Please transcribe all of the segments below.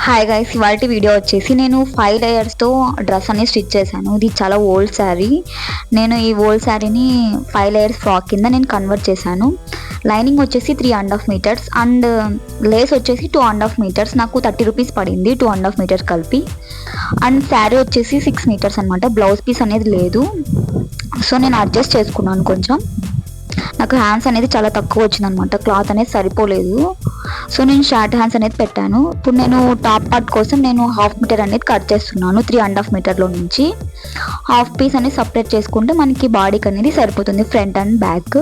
Hi guys, ఇవాల్టి video వచ్చేసి నేను 5 లేయర్స్తో డ్రెస్ అనేది స్టిచ్ చేశాను. ఇది చాలా ఓల్డ్ శారీ. నేను ఈ ఓల్డ్ శారీని 5 లేయర్స్ ఫ్రాక్ కింద నేను కన్వర్ట్ చేశాను. లైనింగ్ వచ్చేసి 3.5 మీటర్స్ అండ్ లేస్ వచ్చేసి 2.5 మీటర్స్. నాకు 30 రూపీస్ పడింది 2.5 మీటర్స్ కలిపి. అండ్ శారీ వచ్చేసి 6 మీటర్స్ అనమాట. బ్లౌజ్ పీస్ అనేది లేదు, సో నేను అడ్జస్ట్ చేసుకున్నాను కొంచెం. నాకు హ్యాండ్స్ అనేది చాలా తక్కువ వచ్చిందనమాట, క్లాత్ అనేది సరిపోలేదు. సో నేను షార్ట్ హ్యాండ్స్ అనేది పెట్టాను. ఇప్పుడు నేను టాప్ పార్ట్ కోసం నేను 1/2 మీటర్ అనేది కట్ చేస్తున్నాను. 3.5 మీటర్లో నుంచి హాఫ్ పీస్ అనేది సపరేట్ చేసుకుంటే మనకి బాడీకి అనేది సరిపోతుంది, ఫ్రంట్ అండ్ బ్యాక్.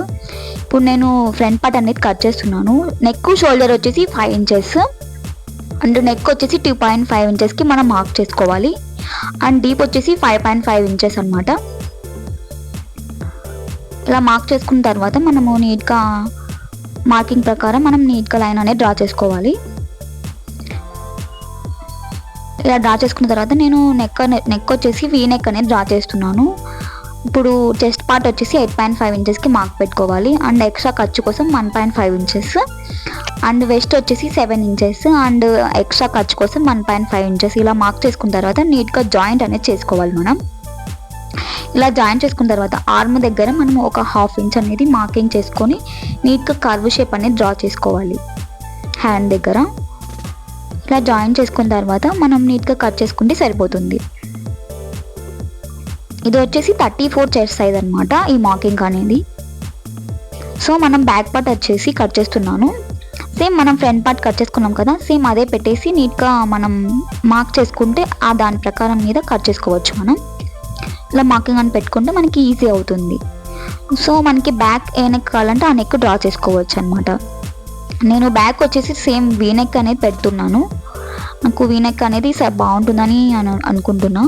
ఇప్పుడు నేను ఫ్రంట్ పార్ట్ అనేది కట్ చేస్తున్నాను. నెక్ షోల్డర్ వచ్చేసి 5 ఇంచెస్ అండ్ నెక్ వచ్చేసి 2.5 ఇంచెస్కి మనం మార్క్ చేసుకోవాలి. అండ్ డీప్ వచ్చేసి 5.5 ఇంచెస్ అనమాట. ఇలా మార్క్ చేసుకున్న తర్వాత మనము నీట్గా మార్కింగ్ ప్రకారం మనం నీట్గా లైన్ అనేది డ్రా చేసుకోవాలి. ఇలా డ్రా చేసుకున్న తర్వాత నేను నెక్ వచ్చేసి వీ నెక్ అనేది డ్రా చేస్తున్నాను. ఇప్పుడు చెస్ట్ పార్ట్ వచ్చేసి 8.5 ఇంచెస్కి మార్క్ పెట్టుకోవాలి. అండ్ ఎక్స్ట్రా ఖర్చు కోసం 1.5 ఇంచెస్ అండ్ వెస్ట్ వచ్చేసి 7 ఇంచెస్ అండ్ ఎక్స్ట్రా ఖర్చు కోసం 1.5 ఇంచెస్. ఇలా మార్క్ చేసుకున్న తర్వాత నీట్గా జాయింట్ అనేది చేసుకోవాలి మనం. ఇలా జాయిన్ చేసుకున్న తర్వాత ఆర్మ్ దగ్గర మనం ఒక 1/2 ఇంచ్ అనేది మార్కింగ్ చేసుకొని నీట్గా కర్వ్ షేప్ అనేది డ్రా చేసుకోవాలి హ్యాండ్ దగ్గర. ఇలా జాయిన్ చేసుకున్న తర్వాత మనం నీట్గా కట్ చేసుకుంటే సరిపోతుంది. ఇది వచ్చేసి 34 చెస్ట్ సైజ్ అనమాట ఈ మార్కింగ్ అనేది. సో మనం బ్యాక్ పార్ట్ వచ్చేసి కట్ చేస్తున్నాను. సేమ్ మనం ఫ్రంట్ పార్ట్ కట్ చేసుకున్నాం కదా, సేమ్ అదే పెట్టేసి నీట్గా మనం మార్క్ చేసుకుంటే ఆ దాని ప్రకారం మీద కట్ చేసుకోవచ్చు మనం. ఇలా మార్కింగ్ అని పెట్టుకుంటే మనకి ఈజీ అవుతుంది. సో మనకి బ్యాక్ ఏ నెక్ కావాలంటే ఆ నెక్ డ్రా చేసుకోవచ్చు అనమాట. నేను బ్యాక్ వచ్చేసి సేమ్ వీ నెక్ అనేది పెడుతున్నాను. నాకు వీ నెక్ అనేది బాగుంటుందని అనుకుంటున్నా.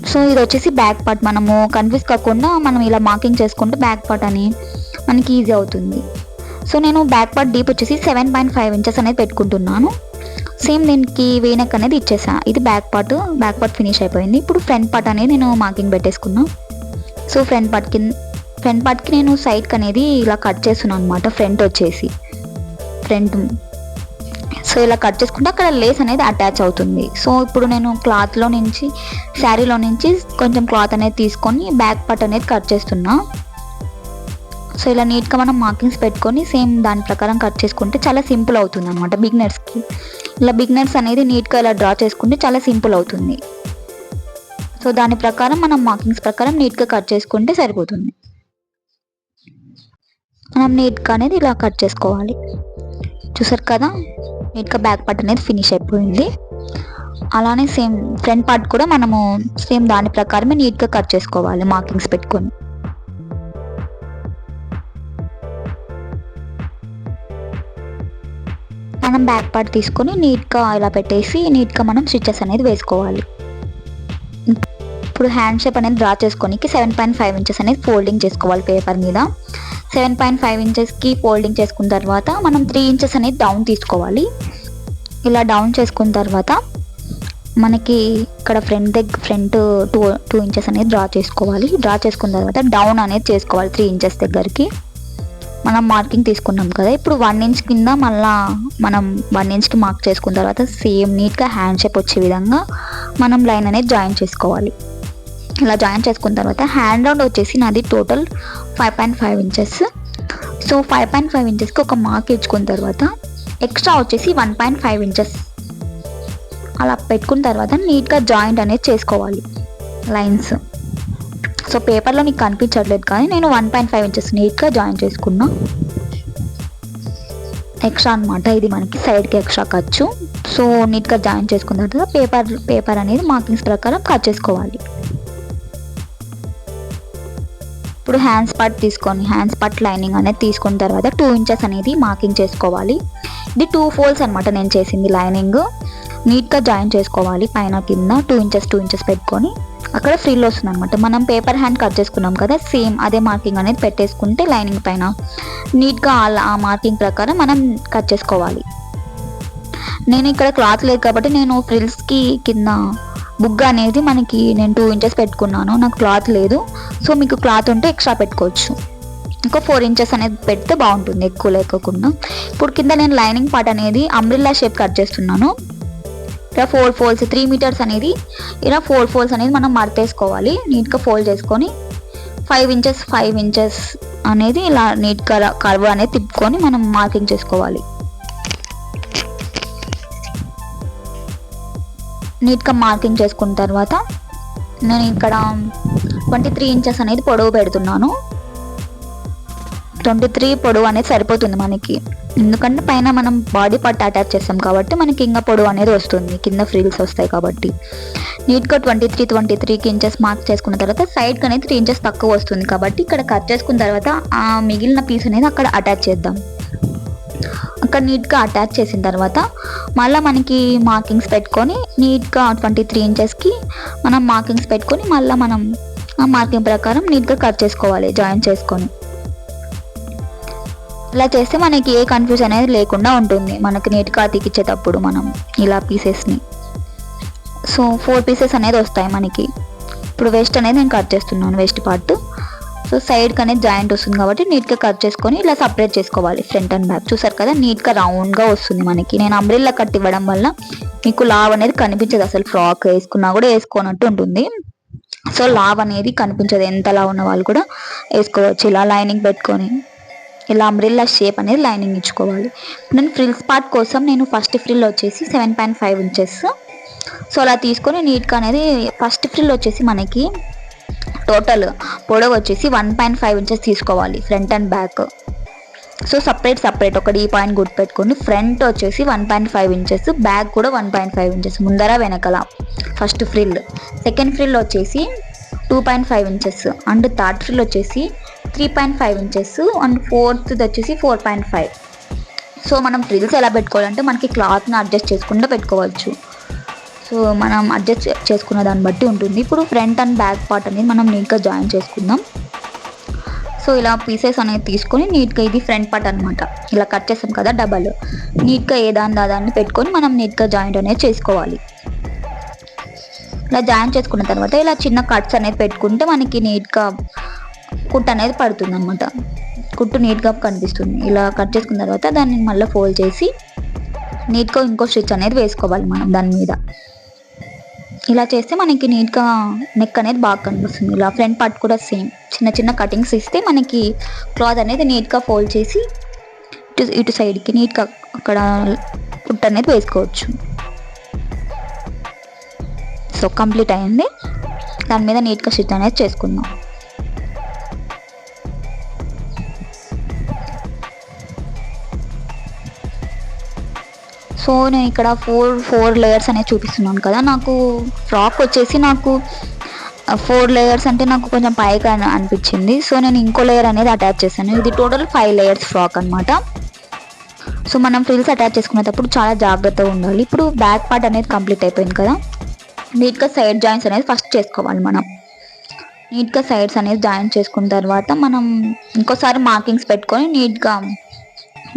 సో ఇది వచ్చేసి బ్యాక్ పార్ట్. మనము కన్ఫ్యూజ్ కాకుండా మనం ఇలా మార్కింగ్ చేసుకుంటే బ్యాక్ పార్ట్ అని మనకి ఈజీ అవుతుంది. సో నేను బ్యాక్ పార్ట్ డీప్ వచ్చేసి 7.5 ఇంచెస్ అనేది పెట్టుకుంటున్నాను. సేమ్ దీనికి వీ నెక్ అనేది ఇచ్చేసా. ఇది బ్యాక్ పార్ట్ ఫినిష్ అయిపోయింది. ఇప్పుడు ఫ్రంట్ పార్ట్ అనేది నేను మార్కింగ్ పెట్టేసుకున్నా. సో ఫ్రంట్ పార్ట్కి నేను సైడ్కి అనేది ఇలా కట్ చేస్తున్నాను అనమాట. ఫ్రంట్ సో ఇలా కట్ చేసుకుంటే అక్కడ లేస్ అనేది అటాచ్ అవుతుంది. సో ఇప్పుడు నేను శారీలో నుంచి కొంచెం క్లాత్ అనేది తీసుకొని బ్యాక్ పార్ట్ అనేది కట్ చేస్తున్నా. సో ఇలా నీట్గా మనం మార్కింగ్స్ పెట్టుకొని సేమ్ దాని ప్రకారం కట్ చేసుకుంటే చాలా సింపుల్ అవుతుంది అనమాట బిగినర్స్కి. ఇలా బిగినర్స్ అనేది నీట్గా ఇలా డ్రా చేసుకుంటే చాలా సింపుల్ అవుతుంది. సో దాని ప్రకారం మనం మార్కింగ్స్ ప్రకారం నీట్గా కట్ చేసుకుంటే సరిపోతుంది. మనం నీట్గా అనేది ఇలా కట్ చేసుకోవాలి. చూసారు కదా, నీట్గా బ్యాక్ పార్ట్ అనేది ఫినిష్ అయిపోయింది. అలానే సేమ్ ఫ్రంట్ పార్ట్ కూడా మనము సేమ్ దాని ప్రకారమే నీట్గా కట్ చేసుకోవాలి మార్కింగ్స్ పెట్టుకొని. మనం బ్యాక్ పార్ట్ తీసుకొని నీట్గా ఇలా పెట్టేసి నీట్గా మనం స్టిచెస్ అనేది వేసుకోవాలి. ఇప్పుడు హ్యాండ్ షేప్ అనేది డ్రా చేసుకొని 7.5 ఇంచెస్ అనేది ఫోల్డింగ్ చేసుకోవాలి పేపర్ మీద. 7.5 ఇంచెస్కి ఫోల్డింగ్ చేసుకున్న తర్వాత మనం 3 ఇంచెస్ అనేది డౌన్ తీసుకోవాలి. ఇలా డౌన్ చేసుకున్న తర్వాత మనకి ఇక్కడ ఫ్రంట్ 2 ఇంచెస్ అనేది డ్రా చేసుకోవాలి. డ్రా చేసుకున్న తర్వాత డౌన్ అనేది చేసుకోవాలి 3 ఇంచెస్ దగ్గరికి. మనం మార్కింగ్ తీసుకున్నాం కదా, ఇప్పుడు 1 ఇంచ్ కింద మళ్ళీ మనం 1 ఇంచ్కి మార్క్ చేసుకున్న తర్వాత సేమ్ నీట్గా హ్యాండ్ షేప్ వచ్చే విధంగా మనం లైన్ అనేది జాయిన్ చేసుకోవాలి. ఇలా జాయిన్ చేసుకున్న తర్వాత హ్యాండ్ రౌండ్ వచ్చేసి నాది టోటల్ 5.5 ఇంచెస్. సో 5.5 ఇంచెస్కి ఒక మార్క్ ఇచ్చుకున్న తర్వాత ఎక్స్ట్రా వచ్చేసి 1.5 ఇంచెస్ అలా పెట్టుకున్న తర్వాత నీట్గా జాయింట్ అనేది చేసుకోవాలి లైన్స్. సో పేపర్లో నీకు కనిపించట్లేదు కానీ నేను 1.5 ఇంచెస్ నీట్గా జాయిన్ చేసుకున్నా. ఎక్స్ట్రా అనమాట ఇది, మనకి సైడ్కి ఎక్స్ట్రా ఖర్చు. సో నీట్గా జాయిన్ చేసుకున్న తర్వాత పేపర్ అనేది మార్కింగ్స్ ప్రకారం కట్ చేసుకోవాలి. ఇప్పుడు హ్యాండ్స్ పార్ట్ లైనింగ్ అనేది తీసుకున్న తర్వాత 2 ఇంచెస్ అనేది మార్కింగ్ చేసుకోవాలి. ఇది 2 ఫోల్డ్స్ అనమాట నేను చేసింది లైనింగ్. నీట్గా జాయిన్ చేసుకోవాలి పైన కింద 2 ఇంచెస్ పెట్టుకొని అక్కడ ఫ్రిల్ వస్తుంది అనమాట. మనం పేపర్ హ్యాండ్ కట్ చేసుకున్నాం కదా, సేమ్ అదే మార్కింగ్ అనేది పెట్టేసుకుంటే లైనింగ్ పైన నీట్గా ఆ మార్కింగ్ ప్రకారం మనం కట్ చేసుకోవాలి. నేను ఇక్కడ క్లాత్ లేదు కాబట్టి నేను ఫ్రిల్స్కి కింద బుగ్గ అనేది నేను 2 ఇంచెస్ పెట్టుకున్నాను. నాకు క్లాత్ లేదు, సో మీకు క్లాత్ ఉంటే ఎక్స్ట్రా పెట్టుకోవచ్చు. ఇంకో 4 ఇంచెస్ అనేది పెడితే బాగుంటుంది, ఎక్కువ లేకోకుండా. ఇప్పుడు కింద నేను లైనింగ్ పార్ట్ అనేది అంబ్రిల్లా షేప్ కట్ చేస్తున్నాను. ఇలా 4 ఫోల్డ్స్ 3 మీటర్స్ అనేది ఇలా 4 ఫోల్డ్స్ అనేది మనం మడతేసుకోవాలి. నీట్గా ఫోల్డ్ చేసుకొని 5 ఇంచెస్ అనేది ఇలా నీట్గా కర్వ్ అనేది తిప్పుకొని మనం మార్కింగ్ చేసుకోవాలి. నీట్గా మార్కింగ్ చేసుకున్న తర్వాత నేను ఇక్కడ 23 ఇంచెస్ అనేది పొడవు పెడుతున్నాను. 23 పొడవు అనేది సరిపోతుంది మనకి, ఎందుకంటే పైన మనం బాడీ పార్ట్ అటాచ్ చేస్తాం కాబట్టి మనకి ఇంకా పొడవు అనేది వస్తుంది, కింద ఫ్రిల్స్ వస్తాయి కాబట్టి. నీట్గా 23 ఇంచెస్ మార్క్ చేసుకున్న తర్వాత సైడ్కి అనేది 3 ఇంచెస్ తక్కువ వస్తుంది కాబట్టి ఇక్కడ కట్ చేసుకున్న తర్వాత ఆ మిగిలిన పీస్ అనేది అక్కడ అటాచ్ చేద్దాం. అక్కడ నీట్గా అటాచ్ చేసిన తర్వాత మళ్ళీ మనకి మార్కింగ్స్ పెట్టుకొని నీట్గా 23 ఇంచెస్కి మనం మార్కింగ్స్ పెట్టుకొని మళ్ళీ మనం ఆ మార్కింగ్ ప్రకారం నీట్గా కట్ చేసుకోవాలి, జాయిన్ చేసుకొని. ఇలా చేస్తే మనకి ఏ కన్ఫ్యూజన్ అనేది లేకుండా ఉంటుంది మనకి నీట్గా అతికిచ్చేటప్పుడు మనం ఇలా పీసెస్ని. సో 4 పీసెస్ అనేది వస్తాయి మనకి. ఇప్పుడు వెస్ట్ అనేది నేను కట్ చేస్తున్నాను, వెస్ట్ పార్ట్. సో సైడ్కి అనేది జాయింట్ వస్తుంది కాబట్టి నీట్గా కట్ చేసుకొని ఇలా సపరేట్ చేసుకోవాలి ఫ్రంట్ అండ్ బ్యాక్. చూసారు కదా నీట్గా రౌండ్గా వస్తుంది మనకి. నేను అంబ్రెల్లా కట్ ఇవ్వడం వల్ల మీకు లావ్ అనేది కనిపించదు, అసలు ఫ్రాక్ వేసుకున్నా కూడా వేసుకోనట్టు ఉంటుంది. సో లావ్ అనేది కనిపించదు, ఎంత లావ్ ఉన్న వాళ్ళు కూడా వేసుకోవచ్చు. ఇలా లైనింగ్ పెట్టుకొని ఇలా అంబ్రెల్లా షేప్ అనేది లైనింగ్ ఇచ్చుకోవాలి. నేను ఫ్రిల్స్ పార్ట్ కోసం నేను ఫస్ట్ ఫ్రిల్ వచ్చేసి 7.5 ఇంచెస్. సో అలా తీసుకొని నీట్గా అనేది ఫస్ట్ ఫ్రిల్ వచ్చేసి మనకి టోటల్ పొడవు వచ్చేసి 1.5 ఇంచెస్ తీసుకోవాలి front and back. So separate ఒకటి ఈ పాయింట్ గుర్తుపెట్టుకోండి. ఫ్రంట్ వచ్చేసి 1.5 ఇంచెస్, బ్యాక్ కూడా 1.5 ఇంచెస్, ముందర వెనకల ఫస్ట్ ఫ్రిల్. సెకండ్ ఫ్రిల్ వచ్చేసి 2.5 ఇంచెస్ అండ్ థర్డ్ ఫ్రిల్ వచ్చేసి 3.5 ఇంచెస్ అండ్ ఫోర్త్ వచ్చేసి 4.5. సో మనం ఫ్రిల్స్ ఎలా పెట్టుకోవాలంటే మనకి క్లాత్ని అడ్జస్ట్ చేసుకుంటూ పెట్టుకోవచ్చు. సో మనం అడ్జస్ట్ చేసుకున్న దాన్ని బట్టి ఉంటుంది. ఇప్పుడు ఫ్రంట్ అండ్ బ్యాక్ పార్ట్ అనేది మనం నీట్గా జాయిన్ చేసుకుందాం. సో ఇలా పీసెస్ అనేది తీసుకొని నీట్గా, ఇది ఫ్రంట్ పార్ట్ అనమాట, ఇలా కట్ చేస్తాం కదా డబల్, నీట్గా ఏ దాన్ని పెట్టుకొని మనం నీట్గా జాయింట్ అనేది చేసుకోవాలి. ఇలా జాయిన్ చేసుకున్న తర్వాత ఇలా చిన్న కట్స్ అనేది పెట్టుకుంటే మనకి నీట్గా కుట్టు అనేది పడుతుంది అనమాట, కుట్టు నీట్గా కనిపిస్తుంది. ఇలా కట్ చేసుకున్న తర్వాత దాన్ని మళ్ళీ ఫోల్డ్ చేసి నీట్గా ఇంకో స్టిచ్ అనేది వేసుకోవాలి మనం దాని మీద. ఇలా చేస్తే మనకి నీట్గా నెక్ అనేది బాగా కనిపిస్తుంది. ఇలా ఫ్రంట్ పార్ట్ కూడా సేమ్ చిన్న కటింగ్స్ ఇస్తే మనకి క్లాత్ అనేది నీట్గా ఫోల్డ్ చేసి ఇటు సైడ్కి నీట్గా అక్కడ కుట్టు అనేది వేసుకోవచ్చు. సో కంప్లీట్ అయింది. దాని మీద నీట్గా స్టిచ్ అనేది చేసుకుందాం. సో నేను ఇక్కడ ఫోర్ లేయర్స్ అనేది చూపిస్తున్నాను కదా. నాకు ఫ్రాక్ వచ్చేసి 4 లేయర్స్ అంటే నాకు కొంచెం పైగా అనిపించింది. సో నేను ఇంకో లేయర్ అనేది అటాచ్ చేశాను. ఇది టోటల్ 5 లేయర్స్ ఫ్రాక్ అనమాట. సో మనం ఫ్రిల్స్ అటాచ్ చేసుకునేటప్పుడు చాలా జాగ్రత్తగా ఉండాలి. ఇప్పుడు బ్యాక్ పార్ట్ అనేది కంప్లీట్ అయిపోయింది కదా. నీట్గా సైడ్ జాయింట్స్ అనేది ఫస్ట్ చేసుకోవాలి మనం. నీట్గా సైడ్స్ అనేది జాయింట్ చేసుకున్న తర్వాత మనం ఇంకోసారి మార్కింగ్స్ పెట్టుకొని నీట్గా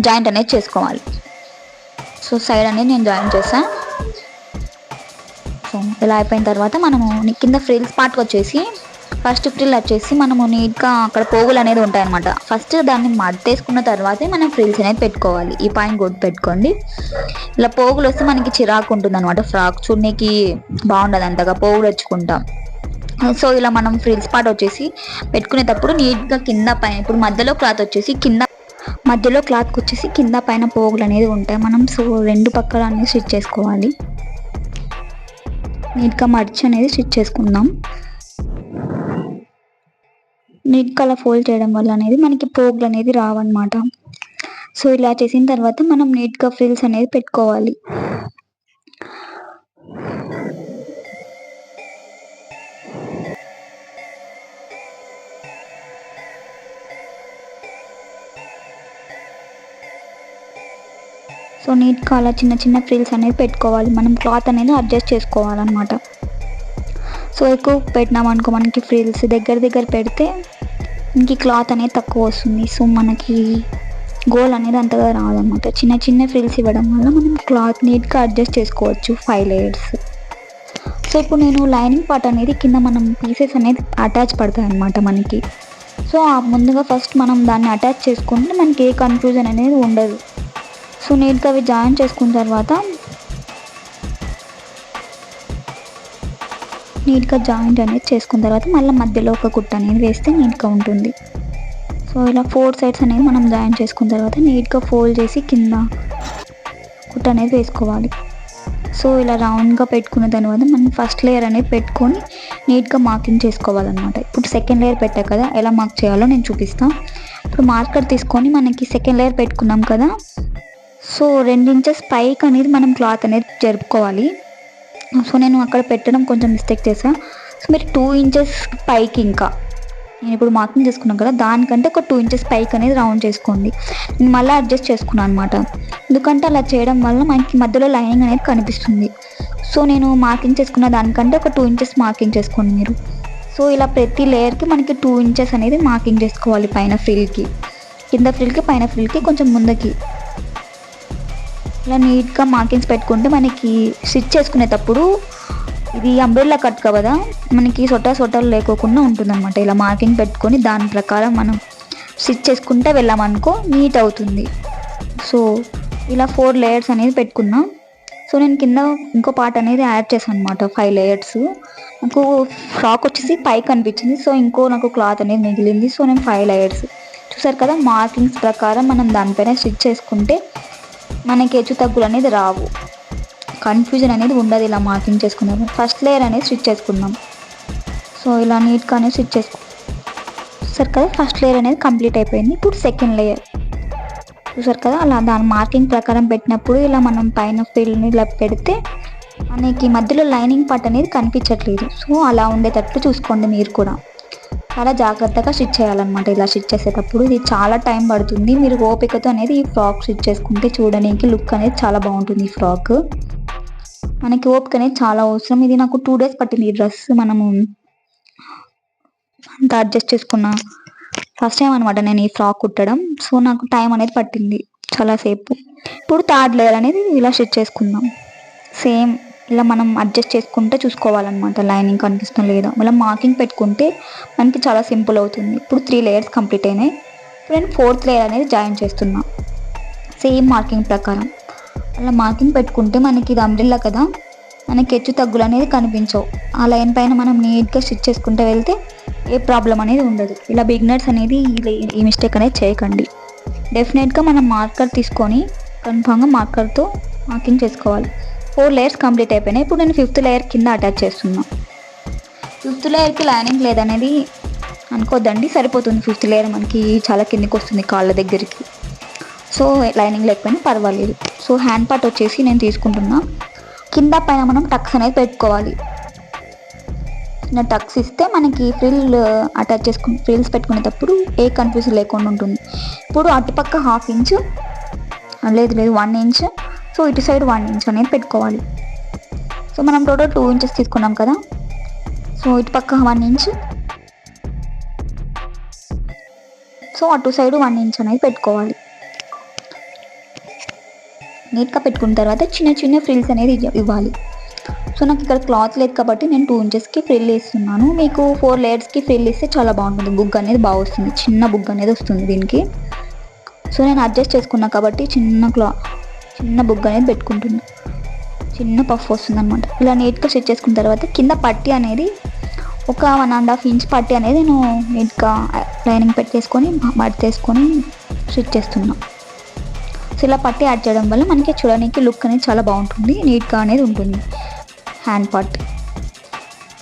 జాయింట్ అనేది చేసుకోవాలి. సో సైడ్ అనేది నేను జాయిన్ చేస్తాను. సో ఇలా అయిపోయిన తర్వాత మనము కింద ఫ్రిల్స్ పార్ట్కి వచ్చేసి ఫస్ట్ ఫ్రిల్ వచ్చేసి మనము నీట్గా అక్కడ పోగులు అనేది ఉంటాయన్నమాట. ఫస్ట్ దాన్ని మడతేసుకున్న తర్వాతే మనం ఫ్రిల్స్ అనేది పెట్టుకోవాలి. ఈ పాయింట్ గుర్తు పెట్టుకోండి. ఇలా పోగులు వస్తే మనకి చిరాకు ఉంటుంది అనమాట, ఫ్రాక్ చూడడానికి బాగుండదు అంతగా పోగులు వచ్చుకుంటాం. సో ఇలా మనం ఫ్రిల్స్ పార్ట్ వచ్చేసి పెట్టుకునేటప్పుడు నీట్గా కింద పైన, ఇప్పుడు మధ్యలో క్లాత్కి వచ్చేసి కింద పైన పోగులు అనేది ఉంటాయి. మనం సో 2 పక్కల అనేది స్టిచ్ చేసుకోవాలి. నీట్గా మడిచి అనేది స్టిచ్ చేసుకుందాం. నీట్గా అలా ఫోల్డ్ చేయడం వల్ల అనేది మనకి పోగులు అనేది రావన్నమాట. సో ఇలా చేసిన తర్వాత మనం నీట్గా ఫ్రిల్స్ అనేది పెట్టుకోవాలి. సో నీట్గా అలా చిన్న ఫ్రిల్స్ అనేది పెట్టుకోవాలి. మనం క్లాత్ అనేది అడ్జస్ట్ చేసుకోవాలన్నమాట. సో ఎక్కువ పెట్టినామనుకో మనకి ఫ్రిల్స్ దగ్గర పెడితే మనకి క్లాత్ అనేది తక్కువ వస్తుంది. సో మనకి గోల్ అనేది అంతగా రాదన్నమాట. చిన్న ఫ్రిల్స్ ఇవ్వడం వల్ల మనం క్లాత్ నీట్గా అడ్జస్ట్ చేసుకోవచ్చు 5 లేయర్స్. సో ఇప్పుడు నేను లైనింగ్ పార్ట్ అనేది కింద మనం పీసెస్ అనేది అటాచ్ పడతాయి అన్నమాట మనకి. సో ముందుగా ఫస్ట్ మనం దాన్ని అటాచ్ చేసుకుంటే మనకి ఏ కన్ఫ్యూజన్ అనేది ఉండదు. సో నీట్గా అవి జాయిన్ చేసుకున్న తర్వాత నీట్గా జాయింట్ అనేది చేసుకున్న తర్వాత మళ్ళీ మధ్యలో ఒక కుట్ట అనేది వేస్తే నీట్గా ఉంటుంది. సో ఇలా 4 సైడ్స్ అనేది మనం జాయిన్ చేసుకున్న తర్వాత నీట్గా ఫోల్డ్ చేసి కింద కుట్ట అనేది వేసుకోవాలి. సో ఇలా రౌండ్గా పెట్టుకున్న తర్వాత మనం ఫస్ట్ లేయర్ అనేది పెట్టుకొని నీట్గా మార్కింగ్ చేసుకోవాలన్నమాట. ఇప్పుడు సెకండ్ లేయర్ పెట్టా కదా, ఎలా మార్క్ చేయాలో నేను చూపిస్తాను. ఇప్పుడు మార్కర్ తీసుకొని మనకి సెకండ్ లేయర్ పెట్టుకున్నాం కదా, సో 2 ఇంచెస్ పైకి అనేది మనం క్లాత్ అనేది జరుపుకోవాలి. సో నేను అక్కడ పెట్టడం కొంచెం మిస్టేక్ చేశాను. సో మీరు 2 ఇంచెస్ పైకి, ఇంకా నేను ఇప్పుడు మార్కింగ్ చేసుకున్నాను కదా దానికంటే ఒక 2 ఇంచెస్ పైకి అనేది రౌండ్ చేసుకోండి. నేను మళ్ళీ అడ్జస్ట్ చేసుకున్నాను అనమాట. ఎందుకంటే అలా చేయడం వల్ల మనకి మధ్యలో లైనింగ్ అనేది కనిపిస్తుంది. సో నేను మార్కింగ్ చేసుకున్న దానికంటే ఒక 2 ఇంచెస్ మార్కింగ్ చేసుకోండి మీరు. సో ఇలా ప్రతి లేయర్కి మనకి 2 ఇంచెస్ అనేది మార్కింగ్ చేసుకోవాలి. పైన ఫ్రిల్కి, కింద ఫ్రిల్కి, పైన ఫ్రిల్కి కొంచెం ముందుకి ఇలా నీట్గా మార్కింగ్స్ పెట్టుకుంటే మనకి స్టిచ్ చేసుకునేటప్పుడు ఇది అంబ్రెల్లా కట్ కదా, మనకి సొట్టాలు లేకోకుండా ఉంటుందన్నమాట. ఇలా మార్కింగ్ పెట్టుకొని దాని ప్రకారం మనం స్టిచ్ చేసుకుంటే వెళ్ళామనుకో నీట్ అవుతుంది. సో ఇలా 4 లేయర్స్ అనేది పెట్టుకున్నాం. సో నేను కింద ఇంకో పార్ట్ అనేది యాడ్ చేశాను అనమాట. 5 లేయర్స్. నాకు ఫ్రాక్ వచ్చేసి పైకి కనిపించింది. సో ఇంకో నాకు క్లాత్ అనేది మిగిలింది. సో నేను 5 లేయర్స్ చూసారు కదా, మార్కింగ్స్ ప్రకారం మనం దానిపైన స్టిచ్ చేసుకుంటే మనకి హెచ్చు తగ్గులు అనేది రావు, కన్ఫ్యూజన్ అనేది ఉండదు. ఇలా మార్కింగ్ చేసుకున్నాం. ఫస్ట్ లేయర్ అనేది స్టిచ్ చేసుకున్నాం. సో ఇలా నీట్గా అనేది స్టిచ్ చూసారు కదా, ఫస్ట్ లేయర్ అనేది కంప్లీట్ అయిపోయింది. ఇప్పుడు సెకండ్ లేయర్ చూసారు కదా, అలా దాని మార్కింగ్ ప్రకారం పెట్టినప్పుడు ఇలా మనం పైన ఫిల్ని ఇలా పెడితే మనకి మధ్యలో లైనింగ్ పార్ట్ అనేది కనిపించట్లేదు. సో అలా ఉండేటట్టు చూసుకోండి. మీరు కూడా చాలా జాగ్రత్తగా స్టిచ్ చేయాలన్నమాట. ఇలా స్టిచ్ చేసేటప్పుడు ఇది చాలా టైం పడుతుంది. మీరు ఓపికతో అనేది ఈ ఫ్రాక్ స్టిచ్ చేసుకుంటే చూడడానికి లుక్ అనేది చాలా బాగుంటుంది. ఈ ఫ్రాక్ మనకి ఓపిక అనేది చాలా అవసరం. ఇది నాకు 2 డేస్ పట్టింది ఈ డ్రెస్ మనము అంతా అడ్జస్ట్ చేసుకున్నా. ఫస్ట్ టైం అనమాట నేను ఈ ఫ్రాక్ కుట్టడం. సో నాకు టైం అనేది పట్టింది చాలాసేపు. ఇప్పుడు థర్డ్ లేయర్ అనేది ఇలా స్టిచ్ చేసుకుందాం. సేమ్ ఇలా మనం అడ్జస్ట్ చేసుకుంటే చూసుకోవాలన్నమాట లైనింగ్ కనిపిస్తుందా లేదా. మళ్ళీ మార్కింగ్ పెట్టుకుంటే మనకి చాలా సింపుల్ అవుతుంది. ఇప్పుడు 3 లేయర్స్ కంప్లీట్ అయినాయి. ఇప్పుడు నేను 4th లేయర్ అనేది జాయిన్ చేస్తున్నా సేమ్ మార్కింగ్ ప్రకారం. అలా మార్కింగ్ పెట్టుకుంటే మనకి ఇది అంబ్రెల్లా కదా, మనకి హెచ్చు తగ్గులు అనేది కనిపించవు. ఆ లైన్ పైన మనం నీట్గా స్టిచ్ చేసుకుంటూ వెళ్తే ఏ ప్రాబ్లం అనేది ఉండదు. ఇలా బిగినర్స్ అనేది ఈ మిస్టేక్ అనేది చేయకండి. డెఫినెట్గా మనం మార్కర్ తీసుకొని కన్ఫామ్గా మార్కర్తో మార్కింగ్ చేసుకోవాలి. 4 లేయర్స్ కంప్లీట్ అయిపోయినాయి. ఇప్పుడు నేను 5th లేయర్ కింద అటాచ్ చేస్తున్నా. 5th లేయర్కి లైనింగ్ లేదనేది అనుకోద్దండి, సరిపోతుంది. 5th లేయర్ మనకి చాలా కిందికి వస్తుంది కాళ్ళ దగ్గరికి. సో లైనింగ్ లేకపోయినా పర్వాలేదు. సో హ్యాండ్ పార్ట్ వచ్చేసి నేను తీసుకుంటున్నా. కింద పైన మనం టక్స్ అనేది పెట్టుకోవాలి. చిన్న టక్స్ ఇస్తే మనకి ఫ్రిల్ అటాచ్ చేసుకుని ఫ్రిల్స్ పెట్టుకునేటప్పుడు ఏ కన్ఫ్యూజన్ లేకుండా ఉంటుంది. ఇప్పుడు అటుపక్క 1/2 ఇంచ్, లేదు 1 ఇంచ్, సో ఇటు సైడ్ 1 ఇంచ్ అనేది పెట్టుకోవాలి. సో మనం టోటల్ 2 ఇంచెస్ తీసుకున్నాం కదా, సో ఇటు పక్క 1 ఇంచ్, సో అటు సైడ్ 1 ఇంచ్ అనేది పెట్టుకోవాలి. నీట్గా పెట్టుకున్న తర్వాత చిన్న చిన్న ఫ్రిల్స్ అనేది ఇవ్వాలి. సో నాకు ఇక్కడ క్లాత్ లేదు కాబట్టి నేను 2 ఇంచెస్కి ఫ్రిల్ వేస్తున్నాను. మీకు 4 లేయర్స్కి ఫ్రిల్ ఇస్తే చాలా బాగుంటుంది. బుగ్గ అనేది బాగా వస్తుంది, చిన్న బుగ్గ అనేది వస్తుంది దీనికి. సో నేను అడ్జస్ట్ చేసుకున్నా కాబట్టి చిన్న బుగ్గ అనేది పెట్టుకుంటున్నా. చిన్న పఫ్ వస్తుంది అనమాట. ఇలా నీట్గా స్టిచ్ చేసుకున్న తర్వాత కింద పట్టి అనేది ఒక 1.5 ఇంచ్ పట్టి అనేది నేను నీట్గా లైనింగ్ పెట్టేసుకొని మడతేసుకొని స్టిచ్ చేస్తున్నా. సో ఇలా పట్టి యాడ్ చేయడం వల్ల మనకి చూడడానికి లుక్ అనేది చాలా బాగుంటుంది, నీట్గా అనేది ఉంటుంది హ్యాండ్ పార్ట్.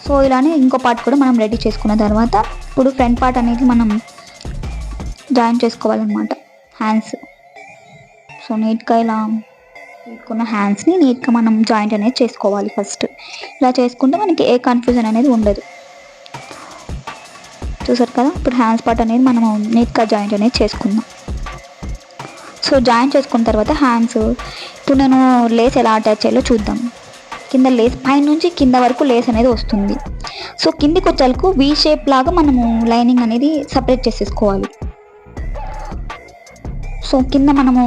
సో ఇలానే ఇంకో పార్ట్ కూడా మనం రెడీ చేసుకున్న తర్వాత ఇప్పుడు ఫ్రంట్ పార్ట్ అనేది మనం జాయిన్ చేసుకోవాలన్నమాట. హ్యాండ్స్, సో నీట్గా ఇలా పెట్టుకున్న హ్యాండ్స్ని నీట్గా మనం జాయింట్ అనేది చేసుకోవాలి ఫస్ట్. ఇలా చేసుకుంటే మనకి ఏ కన్ఫ్యూజన్ అనేది ఉండదు. చూసారు కదా, ఇప్పుడు హ్యాండ్స్ పార్ట్ అనేది మనం నీట్గా జాయింట్ అనేది చేసుకుందాం. సో జాయిన్ చేసుకున్న తర్వాత హ్యాండ్స్ ఇప్పుడు నేను లేస్ ఎలా అటాచ్ చేయాలో చూద్దాం. కింద లేస్ పైన నుంచి కింద వరకు లేస్ అనేది వస్తుంది. సో కిందికి వచ్చేలకు వీ షేప్ లాగా మనము లైనింగ్ అనేది సపరేట్ చేసేసుకోవాలి. సో కింద మనము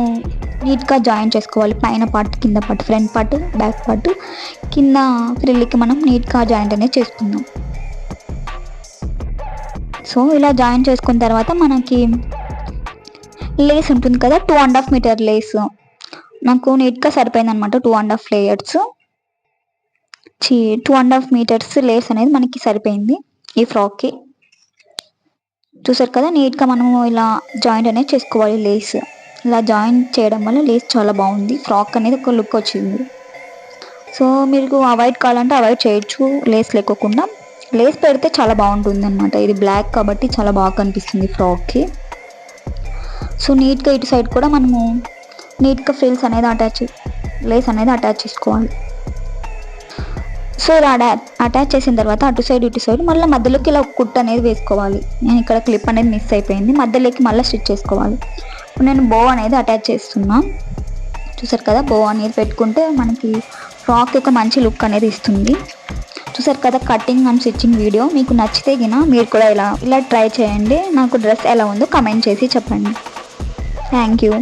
నీట్గా జాయిన్ చేసుకోవాలి. పైన పార్ట్, కింద part, front part, back part, కింద ఫ్రిల్కి మనం నీట్గా జాయింట్ అనేది చేసుకుందాం. సో ఇలా జాయిన్ చేసుకున్న తర్వాత మనకి లేస్ ఉంటుంది కదా, 2.5 మీటర్ లేస్ నాకు నీట్గా సరిపోయింది అనమాట. 2.5 లేయర్స్ 2.5 మీటర్స్ లేస్ అనేది మనకి సరిపోయింది ఈ ఫ్రాక్కి. చూసారు కదా, నీట్గా మనము ఇలా జాయింట్ అనేది చేసుకోవాలి. లేస్ ఇలా జాయింట్ చేయడం వల్ల లేస్ చాలా బాగుంది, ఫ్రాక్ అనేది ఒక లుక్ వచ్చింది. సో మీరు అవాయిడ్ కావాలంటే అవాయిడ్ చేయొచ్చు లేస్ లేకోకుండా. లేస్ పెడితే చాలా బాగుంటుంది అనమాట. ఇది బ్లాక్ కాబట్టి చాలా బాగా కనిపిస్తుంది ఫ్రాక్కి. సో నీట్గా ఇటు సైడ్ కూడా మనము నీట్గా ఫ్రిల్స్ అనేది లేస్ అనేది అటాచ్ చేసుకోవాలి. సో ఇలా అటాచ్ చేసిన తర్వాత అటు సైడ్ ఇటు సైడ్ మళ్ళీ మధ్యలోకి ఇలా కుట్ అనేది వేసుకోవాలి. నేను ఇక్కడ క్లిప్ అనేది మిస్ అయిపోయింది, మధ్యలోకి మళ్ళీ స్టిచ్ చేసుకోవాలి. ఇప్పుడు నేను బో అనేది అటాచ్ చేస్తున్నా. చూసారు కదా, బో అనేది పెట్టుకుంటే మనకి ఫ్రాక్ ఒక మంచి లుక్ అనేది ఇస్తుంది. చూసారు కదా కటింగ్ అండ్ స్టిచ్చింగ్ వీడియో. మీకు నచ్చితే గిన మీరు కూడా ఇలా ట్రై చేయండి. నాకు డ్రెస్ ఎలా ఉందో కమెంట్ చేసి చెప్పండి. Thank you.